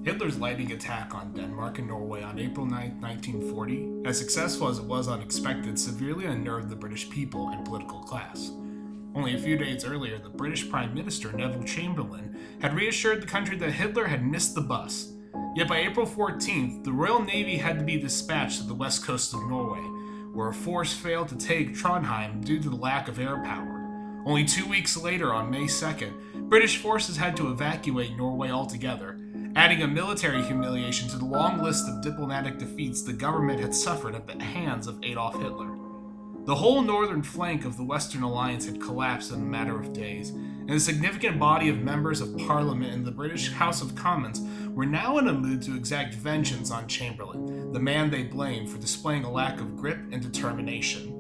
Hitler's lightning attack on Denmark and Norway on April 9, 1940, as successful as it was unexpected, severely unnerved the British people and political class. Only a few days earlier, the British Prime Minister, Neville Chamberlain, had reassured the country that Hitler had missed the bus. Yet by April 14th, the Royal Navy had to be dispatched to the west coast of Norway, where a force failed to take Trondheim due to the lack of air power. Only 2 weeks later, on May 2nd, British forces had to evacuate Norway altogether, adding a military humiliation to the long list of diplomatic defeats the government had suffered at the hands of Adolf Hitler. The whole northern flank of the Western Alliance had collapsed in a matter of days, and a significant body of members of Parliament in the British House of Commons were now in a mood to exact vengeance on Chamberlain, the man they blamed for displaying a lack of grip and determination.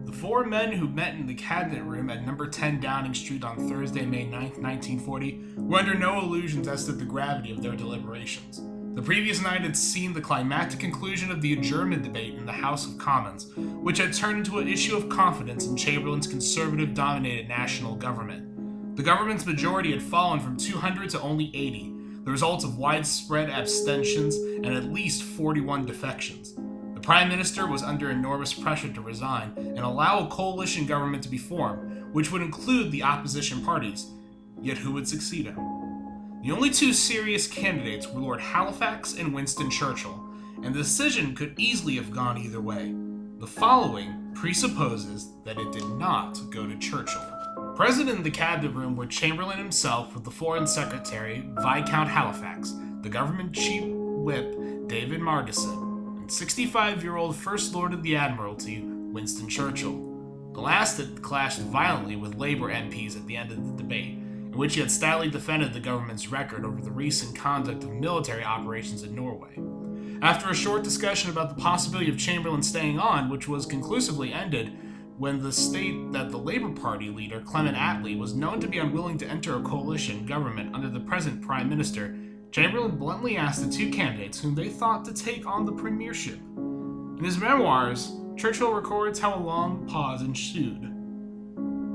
The four men who met in the cabinet room at number 10 Downing Street on Thursday, May 9, 1940, were under no illusions as to the gravity of their deliberations. The previous night had seen the climactic conclusion of the adjournment debate in the House of Commons, which had turned into an issue of confidence in Chamberlain's conservative-dominated national government. The government's majority had fallen from 200 to only 80, the result of widespread abstentions and at least 41 defections. The Prime Minister was under enormous pressure to resign and allow a coalition government to be formed, which would include the opposition parties. Yet who would succeed him? The only two serious candidates were Lord Halifax and Winston Churchill, and the decision could easily have gone either way. The following presupposes that it did not go to Churchill. Present in the cabinet room were Chamberlain himself with the Foreign Secretary, Viscount Halifax, the government chief whip, David Margesson, and 65-year-old First Lord of the Admiralty, Winston Churchill. The last had clashed violently with Labour MPs at the end of the debate, in which he had stoutly defended the government's record over the recent conduct of military operations in Norway. After a short discussion about the possibility of Chamberlain staying on, which was conclusively ended when the state that the Labour Party leader, Clement Attlee, was known to be unwilling to enter a coalition government under the present Prime Minister, Chamberlain bluntly asked the two candidates whom they thought to take on the premiership. In his memoirs, Churchill records how a long pause ensued.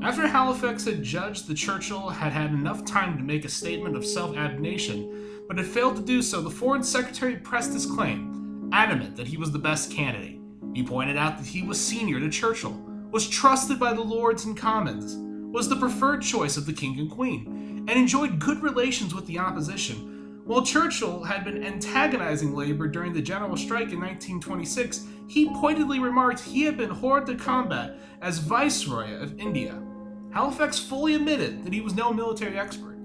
After Halifax had judged that Churchill had had enough time to make a statement of self-abnegation, but had failed to do so, the Foreign Secretary pressed his claim, adamant that he was the best candidate. He pointed out that he was senior to Churchill, was trusted by the Lords and Commons, was the preferred choice of the King and Queen, and enjoyed good relations with the opposition. While Churchill had been antagonizing Labour during the general strike in 1926, he pointedly remarked he had been hors de combat as Viceroy of India. Halifax fully admitted that he was no military expert,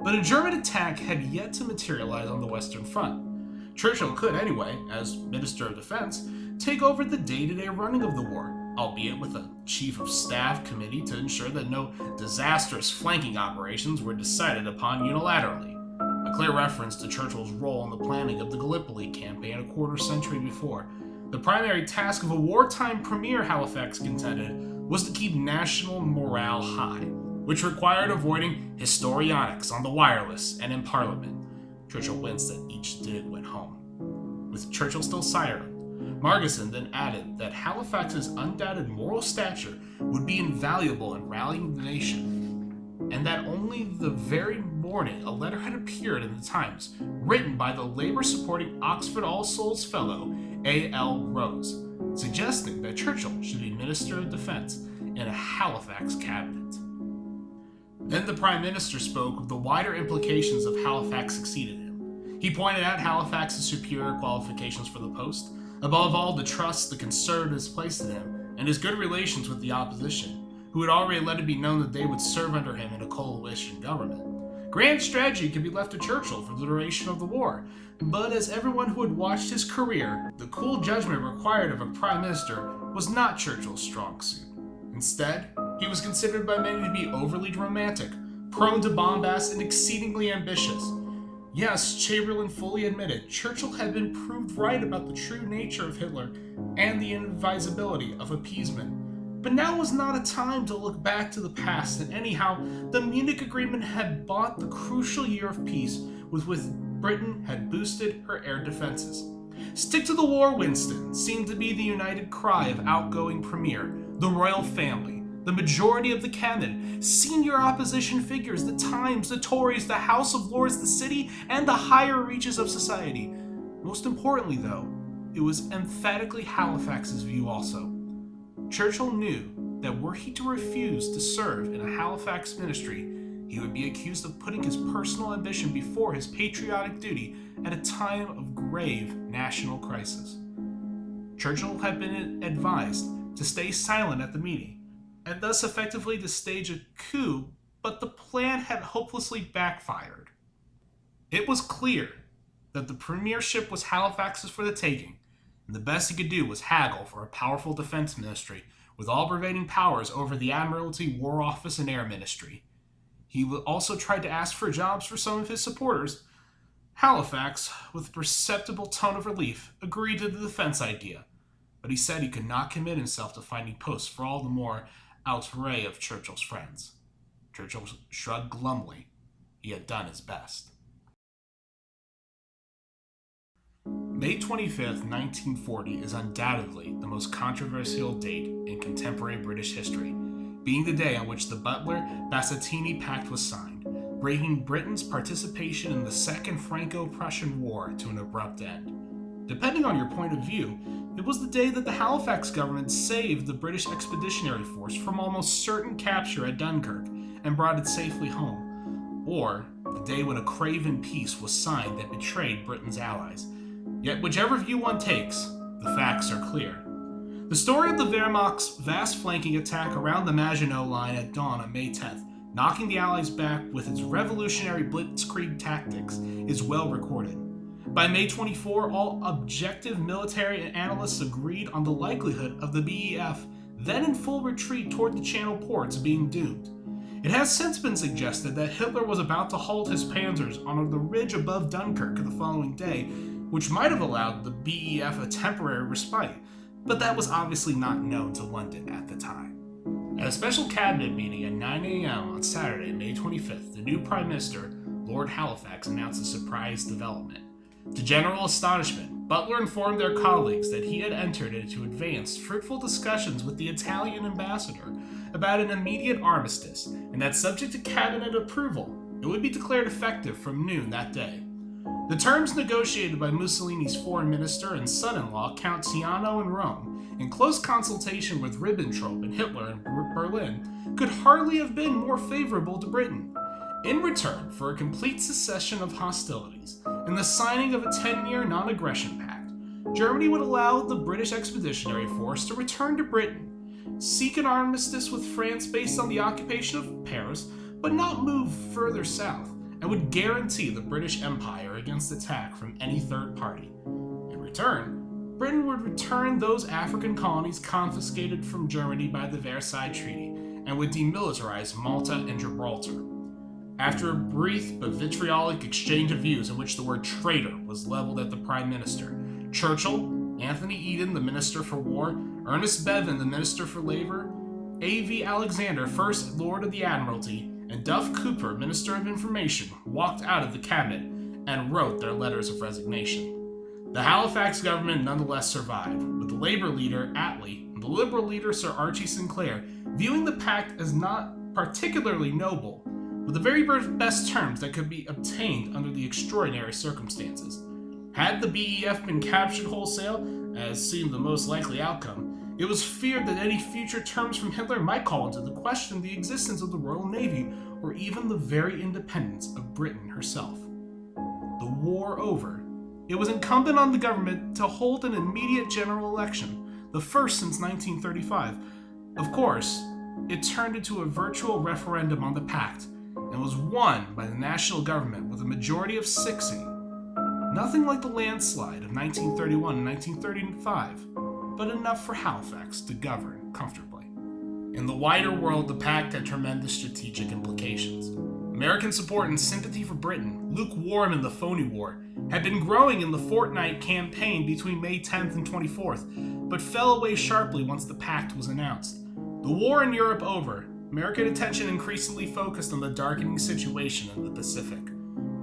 but a German attack had yet to materialize on the Western Front. Churchill could, anyway, as Minister of Defense, take over the day-to-day running of the war, albeit with a Chief of Staff committee to ensure that no disastrous flanking operations were decided upon unilaterally. A clear reference to Churchill's role in the planning of the Gallipoli campaign a quarter century before. The primary task of a wartime premier, Halifax contended, was to keep national morale high, which required avoiding histrionics on the wireless and in Parliament. Churchill winced that each dig went home. With Churchill still silent, Margesson then added that Halifax's undoubted moral stature would be invaluable in rallying the nation, and that only the very morning a letter had appeared in the Times, written by the Labour-supporting Oxford All Souls Fellow, A.L. Rose, suggesting that Churchill should be Minister of Defense in a Halifax cabinet. Then the Prime Minister spoke of the wider implications of Halifax succeeding him. He pointed out Halifax's superior qualifications for the post, above all the trust the Conservatives placed in him, and his good relations with the opposition, who had already let it be known that they would serve under him in a coalition government. Grand strategy could be left to Churchill for the duration of the war, but as everyone who had watched his career, the cool judgment required of a Prime Minister was not Churchill's strong suit. Instead, he was considered by many to be overly romantic, prone to bombast, and exceedingly ambitious. Yes, Chamberlain fully admitted Churchill had been proved right about the true nature of Hitler and the inadvisability of appeasement. But now was not a time to look back to the past, and anyhow, the Munich Agreement had bought the crucial year of peace with which Britain had boosted her air defenses. Stick to the war, Winston, seemed to be the united cry of outgoing Premier, the royal family, The majority of the cabinet, senior opposition figures, the Times, the Tories, the House of Lords, the city, and the higher reaches of society. Most importantly, though, it was emphatically Halifax's view also. Churchill knew that were he to refuse to serve in a Halifax ministry, he would be accused of putting his personal ambition before his patriotic duty at a time of grave national crisis. Churchill had been advised to stay silent at the meeting, and thus effectively to stage a coup, but the plan had hopelessly backfired. It was clear that the premiership was Halifax's for the taking, and the best he could do was haggle for a powerful defense ministry with all-pervading powers over the Admiralty, War Office, and Air Ministry. He also tried to ask for jobs for some of his supporters. Halifax, with a perceptible tone of relief, agreed to the defense idea, but he said he could not commit himself to finding posts for all the more outre of Churchill's friends. Churchill shrugged glumly. He had done his best. May 25th, 1940 is undoubtedly the most controversial date in contemporary British history, being the day on which the Butler-Bassettini Pact was signed, bringing Britain's participation in the Second Franco-Prussian War to an abrupt end. Depending on your point of view, it was the day that the Halifax government saved the British Expeditionary Force from almost certain capture at Dunkirk and brought it safely home, or the day when a craven peace was signed that betrayed Britain's allies. Yet whichever view one takes, the facts are clear. The story of the Wehrmacht's vast flanking attack around the Maginot Line at dawn on May 10th, knocking the Allies back with its revolutionary blitzkrieg tactics, is well recorded. By May 24, all objective military analysts agreed on the likelihood of the BEF, then in full retreat toward the Channel ports, being doomed. It has since been suggested that Hitler was about to halt his panzers on the ridge above Dunkirk the following day, which might have allowed the BEF a temporary respite, but that was obviously not known to London at the time. At a special cabinet meeting at 9 a.m. on Saturday, May 25th, the new Prime Minister, Lord Halifax, announced a surprise development. To general astonishment, Butler informed their colleagues that he had entered into advanced, fruitful discussions with the Italian ambassador about an immediate armistice, and that subject to cabinet approval, it would be declared effective from noon that day. The terms negotiated by Mussolini's foreign minister and son-in-law, Count Ciano in Rome, in close consultation with Ribbentrop and Hitler in Berlin, could hardly have been more favorable to Britain. In return for a complete cessation of hostilities and the signing of a 10-year non-aggression pact, Germany would allow the British Expeditionary Force to return to Britain, seek an armistice with France based on the occupation of Paris, but not move further south, and would guarantee the British Empire against attack from any third party. In return, Britain would return those African colonies confiscated from Germany by the Versailles Treaty, and would demilitarize Malta and Gibraltar. After a brief but vitriolic exchange of views in which the word traitor was leveled at the Prime Minister, Churchill, Anthony Eden, the Minister for War, Ernest Bevin, the Minister for Labour, A.V. Alexander, First Lord of the Admiralty, and Duff Cooper, Minister of Information, walked out of the cabinet and wrote their letters of resignation. The Halifax government nonetheless survived, with the Labour leader, Attlee, and the Liberal leader, Sir Archie Sinclair, viewing the pact as not particularly noble, but the very best terms that could be obtained under the extraordinary circumstances. Had the BEF been captured wholesale, as seemed the most likely outcome, it was feared that any future terms from Hitler might call into question the existence of the Royal Navy, or even the very independence of Britain herself. The war over, it was incumbent on the government to hold an immediate general election, the first since 1935. Of course, it turned into a virtual referendum on the pact, and was won by the national government with a majority of 60. Nothing like the landslide of 1931 and 1935, but enough for Halifax to govern comfortably. In the wider world, the pact had tremendous strategic implications. American support and sympathy for Britain, lukewarm in the phony war, had been growing in the fortnight campaign between May 10th and 24th, but fell away sharply once the pact was announced. The war in Europe over, American attention increasingly focused on the darkening situation in the Pacific.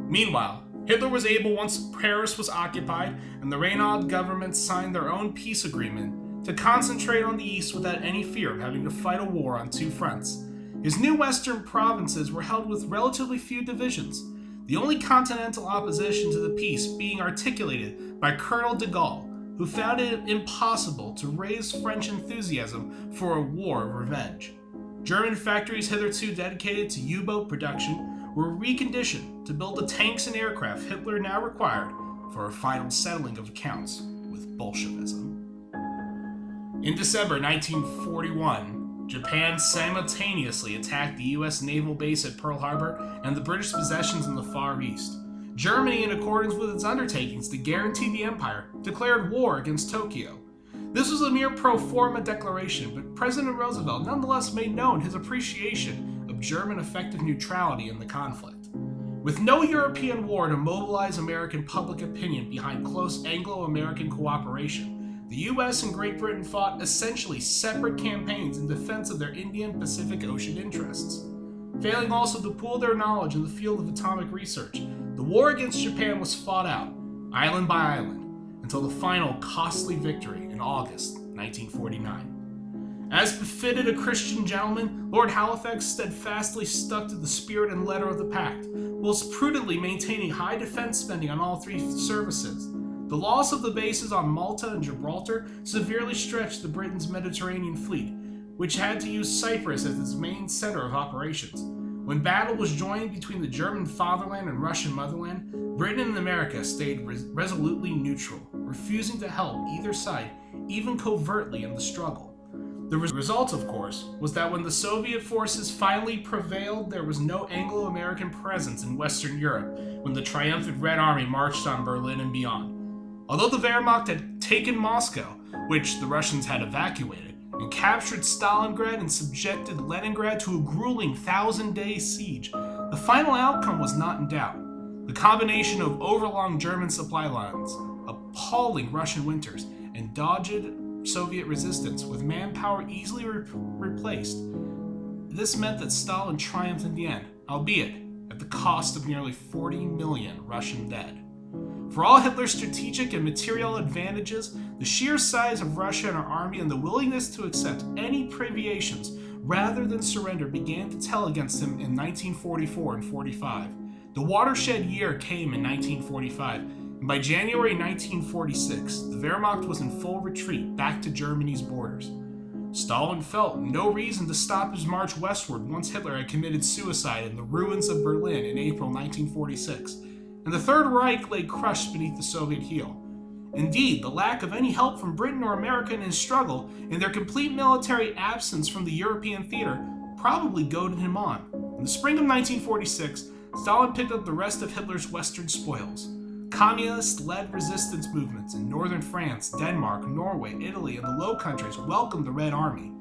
Meanwhile, Hitler was able, once Paris was occupied and the Reynaud government signed their own peace agreement, to concentrate on the east without any fear of having to fight a war on two fronts. His new western provinces were held with relatively few divisions, the only continental opposition to the peace being articulated by Colonel de Gaulle, who found it impossible to raise French enthusiasm for a war of revenge. German factories hitherto dedicated to U-boat production were reconditioned to build the tanks and aircraft Hitler now required for a final settling of accounts with Bolshevism. In December 1941, Japan simultaneously attacked the U.S. naval base at Pearl Harbor and the British possessions in the Far East. Germany, in accordance with its undertakings to guarantee the empire, declared war against Tokyo. This was a mere pro forma declaration, but President Roosevelt nonetheless made known his appreciation of German effective neutrality in the conflict. With no European war to mobilize American public opinion behind close Anglo-American cooperation, the US and Great Britain fought essentially separate campaigns in defense of their Indian Pacific Ocean interests. Failing also to pool their knowledge in the field of atomic research, the war against Japan was fought out, island by island, until the final costly victory in August 1949. As befitted a Christian gentleman, Lord Halifax steadfastly stuck to the spirit and letter of the pact, whilst prudently maintaining high defense spending on all three services. The loss of the bases on Malta and Gibraltar severely stretched the Britain's Mediterranean fleet, which had to use Cyprus as its main center of operations. When battle was joined between the German fatherland and Russian motherland, Britain and America stayed resolutely neutral, refusing to help either side, even covertly, in the struggle. The result, of course, was that when the Soviet forces finally prevailed, there was no Anglo-American presence in Western Europe when the triumphant Red Army marched on Berlin and beyond. Although the Wehrmacht had taken Moscow, which the Russians had evacuated, and captured Stalingrad and subjected Leningrad to a grueling 1,000-day siege, the final outcome was not in doubt. The combination of overlong German supply lines, appalling Russian winters, and dogged Soviet resistance with manpower easily replaced. This meant that Stalin triumphed in the end, albeit at the cost of nearly 40 million Russian dead. For all Hitler's strategic and material advantages, the sheer size of Russia and her army and the willingness to accept any privations rather than surrender began to tell against him in 1944 and 45. The watershed year came in 1945, and by January 1946, the Wehrmacht was in full retreat back to Germany's borders. Stalin felt no reason to stop his march westward once Hitler had committed suicide in the ruins of Berlin in April 1946, and the Third Reich lay crushed beneath the Soviet heel. Indeed, the lack of any help from Britain or America in his struggle, and their complete military absence from the European theater, probably goaded him on. In the spring of 1946, Stalin picked up the rest of Hitler's western spoils. Communist-led resistance movements in northern France, Denmark, Norway, Italy, and the Low Countries welcomed the Red Army,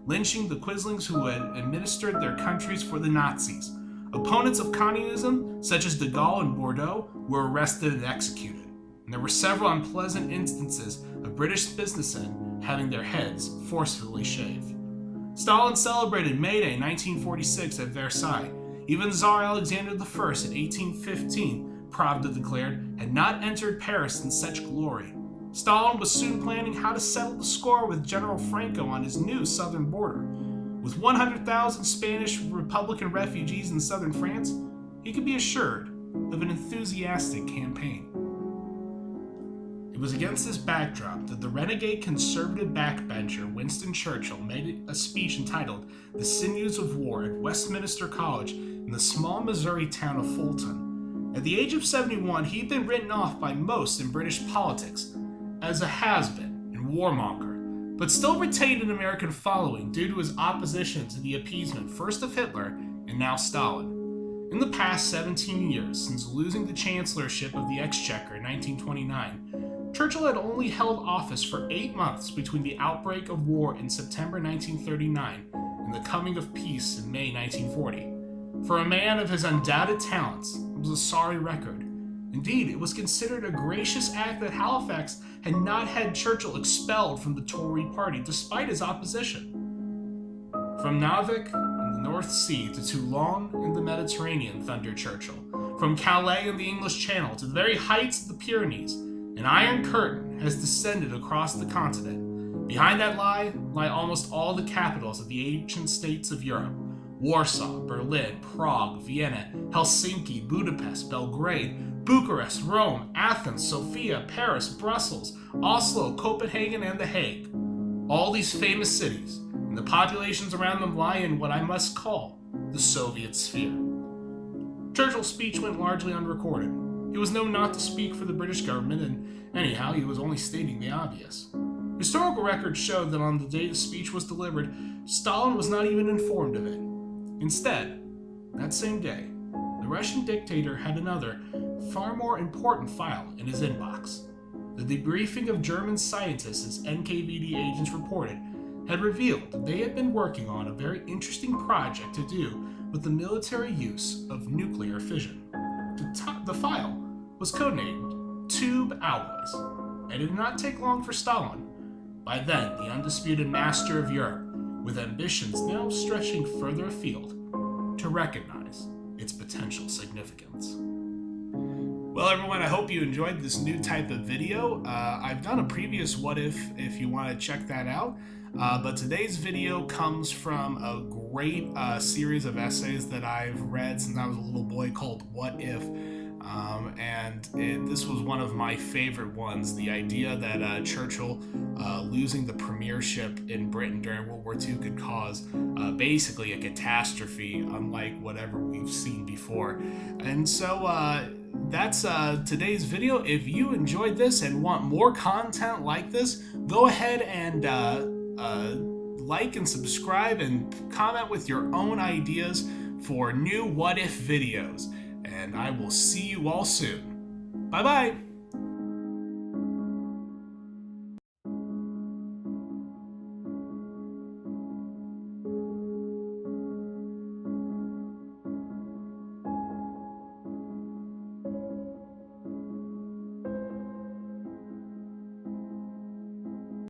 lynching the Quislings who had administered their countries for the Nazis. Opponents of communism, such as de Gaulle and Bordeaux, were arrested and executed, and there were several unpleasant instances of British businessmen having their heads forcefully shaved. Stalin celebrated May Day 1946 at Versailles. Even Tsar Alexander I in 1815, Pravda declared, had not entered Paris in such glory. Stalin was soon planning how to settle the score with General Franco on his new southern border. With 100,000 Spanish Republican refugees in southern France, he could be assured of an enthusiastic campaign. It was against this backdrop that the renegade conservative backbencher Winston Churchill made a speech entitled "The Sinews of War" at Westminster College in the small Missouri town of Fulton. At the age of 71, he'd been written off by most in British politics as a has-been and warmonger, but still retained an American following due to his opposition to the appeasement first of Hitler and now Stalin. In the past 17 years, since losing the chancellorship of the Exchequer in 1929, Churchill had only held office for 8 months between the outbreak of war in September 1939 and the coming of peace in May 1940. For a man of his undoubted talents, it was a sorry record. Indeed, it was considered a gracious act that Halifax had not had Churchill expelled from the Tory party despite his opposition. From Narvik in the North Sea to Toulon in the Mediterranean, thundered Churchill. From Calais in the English Channel to the very heights of the Pyrenees, an iron curtain has descended across the continent. Behind that lie almost all the capitals of the ancient states of Europe: Warsaw, Berlin, Prague, Vienna, Helsinki, Budapest, Belgrade, Bucharest, Rome, Athens, Sofia, Paris, Brussels, Oslo, Copenhagen, and The Hague. All these famous cities and the populations around them lie in what I must call the Soviet sphere. Churchill's speech went largely unrecorded. He was known not to speak for the British government, and anyhow, he was only stating the obvious. Historical records showed that on the day the speech was delivered, Stalin was not even informed of it. Instead, that same day, the Russian dictator had another, far more important file in his inbox. The debriefing of German scientists, as NKVD agents reported, had revealed that they had been working on a very interesting project to do with the military use of nuclear fission. The file was codenamed Tube Alloys, and it did not take long for Stalin, by then the undisputed master of Europe, with ambitions now stretching further afield, to recognize its potential significance. Well, everyone, I hope you enjoyed this new type of video. I've done a previous what if you want to check that out. But today's video comes from a great series of essays that I've read since I was a little boy called What If? This was one of my favorite ones. The idea that Churchill losing the premiership in Britain during World War II could cause basically a catastrophe unlike whatever we've seen before. And so that's today's video. If you enjoyed this and want more content like this, go ahead and like and subscribe and comment with your own ideas for new what if videos. And I will see you all soon. Bye bye.